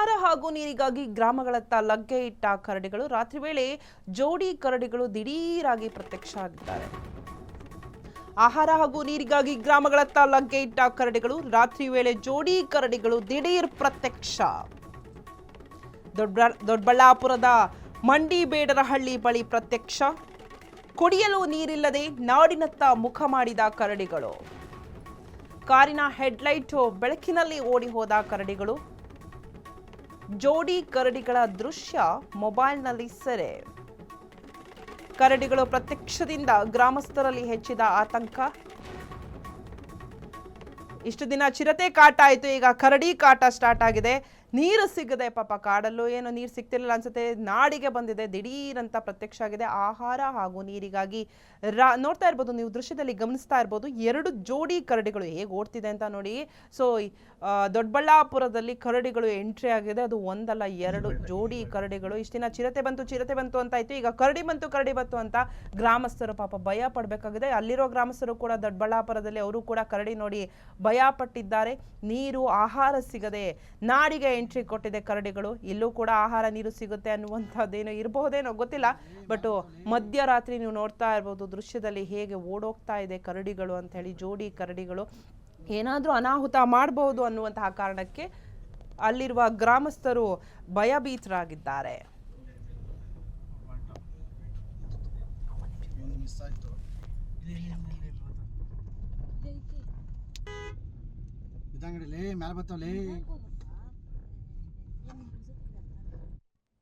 ಆಹಾರ ಹಾಗೂ ನೀರಿಗಾಗಿ ಗ್ರಾಮಗಳತ್ತ ಲಗ್ಗೆ ಇಟ್ಟ ಕರಡಿಗಳು ರಾತ್ರಿ ವೇಳೆ ಜೋಡಿ ಕರಡಿಗಳು ದಿಢೀರಾಗಿ ಪ್ರತ್ಯಕ್ಷ ಆಗಿದ್ದಾರೆ. ಆಹಾರ ಹಾಗೂ ನೀರಿಗಾಗಿ ಗ್ರಾಮಗಳತ್ತ ಲಗ್ಗೆ ಇಟ್ಟ ಕರಡಿಗಳು ರಾತ್ರಿ ವೇಳೆ ಜೋಡಿ ಕರಡಿಗಳು ದಿಢೀರ್ ಪ್ರತ್ಯಕ್ಷ. ದೊಡ್ಡಬಳ್ಳಾಪುರದ ಮಂಡಿಬೇಡರಹಳ್ಳಿ ಬಳಿ ಪ್ರತ್ಯಕ್ಷ. ಕುಡಿಯಲು ನೀರಿಲ್ಲದೆ ನಾಡಿನತ್ತ ಮುಖ ಮಾಡಿದ ಕರಡಿಗಳು. ಕಾರಿನ ಹೆಡ್ಲೈಟ್ ಬೆಳಕಿನಲ್ಲಿ ಓಡಿ ಹೋದ ಕರಡಿಗಳು. ಜೋಡಿ ಕರಡಿಗಳ ದೃಶ್ಯ ಮೊಬೈಲ್ನಲ್ಲಿ ಸೆರೆ. ಕರಡಿಗಳು ಪ್ರತ್ಯಕ್ಷದಿಂದ ಗ್ರಾಮಸ್ಥರಲ್ಲಿ ಹೆಚ್ಚಿದ ಆತಂಕ. ಇಷ್ಟು ದಿನ ಚಿರತೆ ಕಾಟ ಆಯಿತು, ಈಗ ಕರಡಿ ಕಾಟ ಸ್ಟಾರ್ಟ್ ಆಗಿದೆ. ನೀರು ಸಿಗದೆ ಪಾಪ ಕಾಡಲ್ಲೂ ಏನೋ ನೀರು ಸಿಗ್ತಿರ್ಲಿಲ್ಲ ಅನ್ಸುತ್ತೆ, ನಾಡಿಗೆ ಬಂದಿದೆ, ದಿಢೀರಂತ ಪ್ರತ್ಯಕ್ಷ ಆಗಿದೆ. ಆಹಾರ ಹಾಗೂ ನೀರಿಗಾಗಿ ನೋಡ್ತಾ ಇರ್ಬೋದು ನೀವು ದೃಶ್ಯದಲ್ಲಿ ಗಮನಿಸ್ತಾ ಇರ್ಬೋದು, ಎರಡು ಜೋಡಿ ಕರಡಿಗಳು ಹೇಗೆ ಓಡ್ತಿದೆ ಅಂತ ನೋಡಿ. ಸೊ ದೊಡ್ಡಬಳ್ಳಾಪುರದಲ್ಲಿ ಕರಡಿಗಳು ಎಂಟ್ರಿ ಆಗಿದೆ. ಅದು ಒಂದಲ್ಲ ಎರಡು ಜೋಡಿ ಕರಡಿಗಳು. ಇಷ್ಟು ದಿನ ಚಿರತೆ ಬಂತು ಅಂತ ಆಯ್ತು, ಈಗ ಕರಡಿ ಬಂತು ಅಂತ ಗ್ರಾಮಸ್ಥರು ಪಾಪ ಭಯ ಪಡಬೇಕಾಗಿದೆ. ಅಲ್ಲಿರೋ ಗ್ರಾಮಸ್ಥರು ಕೂಡ ದೊಡ್ಡಬಳ್ಳಾಪುರದಲ್ಲಿ ಅವರು ಕೂಡ ಕರಡಿ ನೋಡಿ ಭಯ ಪಟ್ಟಿದ್ದಾರೆ. ನೀರು ಆಹಾರ ಸಿಗದೆ ನಾಡಿಗೆ ಎಂಟ್ರಿ ಕೊಟ್ಟಿದೆ ಕರಡಿಗಳು. ಇಲ್ಲೂ ಕೂಡ ಆಹಾರ ನೀರು ಸಿಗುತ್ತೆ ಅನ್ನುವಂಥದ್ದೇನೋ ಇರಬಹುದೇನೋ ಗೊತ್ತಿಲ್ಲ. ಬಟ್ ಮಧ್ಯರಾತ್ರಿ ನೀವು ನೋಡ್ತಾ ಇರ್ಬೋದು ದೃಶ್ಯದಲ್ಲಿ ಹೇಗೆ ಓಡೋಗ್ತಾ ಇದೆ ಕರಡಿಗಳು ಅಂತ ಹೇಳಿ. ಜೋಡಿ ಕರಡಿಗಳು ಏನಾದರೂ ಅನಾಹುತ ಮಾಡಬಹುದು ಅನ್ನುವಂತಹ ಕಾರಣಕ್ಕೆ ಅಲ್ಲಿರುವ ಗ್ರಾಮಸ್ಥರು ಭಯಭೀತರಾಗಿದ್ದಾರೆ. ಮೇಲೆ ಬರ್ತಾವಲ್ಲಿ